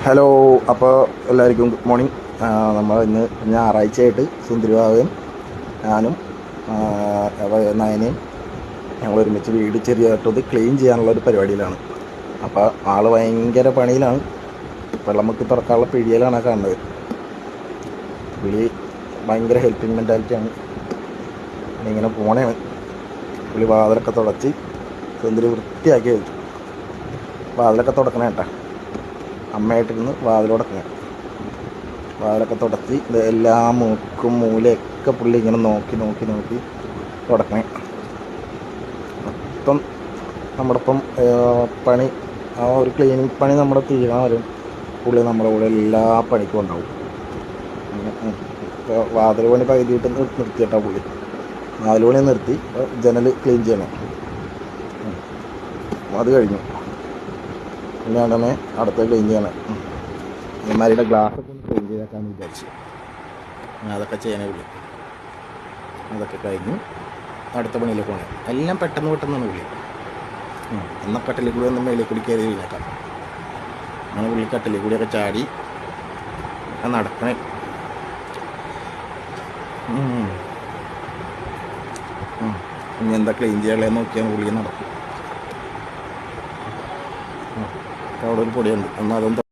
Hello, അപ്പോൾ എല്ലാവർക്കും good morning. നമ്മൾ ഇന്ന് ഞായറാഴ്ചയായിട്ട് സുന്ദരിഭാവയും ഞാനും നയനയും ഞങ്ങൾ ഒരുമിച്ച് വീട് ചെറിയായിട്ടത് ക്ലീൻ ചെയ്യാനുള്ള ഒരു പരിപാടിയിലാണ്. അപ്പോൾ ആൾ ഭയങ്കര പണിയിലാണ്. വെള്ളം മുക്കി തുറക്കാനുള്ള പിഴിയലാണ് കാണുന്നത്. പുള്ളി ഭയങ്കര ഹെൽപ്പിംഗ് മെൻറ്റാലിറ്റിയാണ്. ഇങ്ങനെ പോണേണ്. പുള്ളി വാതിലൊക്കെ തുടച്ച് സുന്ദരി വൃത്തിയാക്കി വെച്ചു. വാതിലൊക്കെ തുടക്കണേ കേട്ടാ. അമ്മയായിട്ടിരുന്ന് വാതിലൊക്കെ തുടച്ച് എല്ലാ മൂക്കും മൂലയൊക്കെ പുള്ളി ഇങ്ങനെ നോക്കി തുടക്കണേ. മൊത്തം നമ്മുടെ ഇപ്പം പണി ആ ഒരു ക്ലീനിങ് പണി നമ്മുടെ തീരാൻ വരും പുള്ളി നമ്മുടെ കൂടെ എല്ലാ പണിക്കും ഉണ്ടാവും. വാതിൽ പണി പകുതിയിട്ട് നിർത്തിയിട്ടാ പുള്ളി. വാതിൽ പണി നിർത്തി ജനൽ ക്ലീൻ ചെയ്യണം. അത് കഴിഞ്ഞു. പിന്നെ ഉടനെ അടുത്ത ക്ലീൻ ചെയ്യണം. അലമാരിയുടെ ഗ്ലാസ്സൊക്കെ ഒന്ന് ക്ലീൻ ചെയ്തേക്കാന്ന് വിചാരിച്ചു. അതൊക്കെ ചെയ്യാനേ അതൊക്കെ കഴിഞ്ഞു അടുത്ത പണിയിൽ പോകണേ. എല്ലാം പെട്ടെന്നാണ് വിളി. എന്നാൽ കട്ടിലിൽ കൂടി ഒന്നും മേളിൽ കൂടി കയറി വീണേക്കാം. അങ്ങനെ പുള്ളി കട്ടിലിൽ കൂടിയൊക്കെ ചാടി നടക്കണേ. ഇനി എന്താ ക്ലീൻ ചെയ്യാനുള്ളതെന്ന് നോക്കിയാണ് പുള്ളി നടക്കും. അവിടെ ഒരു പൊടിയുണ്ട്, എന്നാൽ അതൊന്നും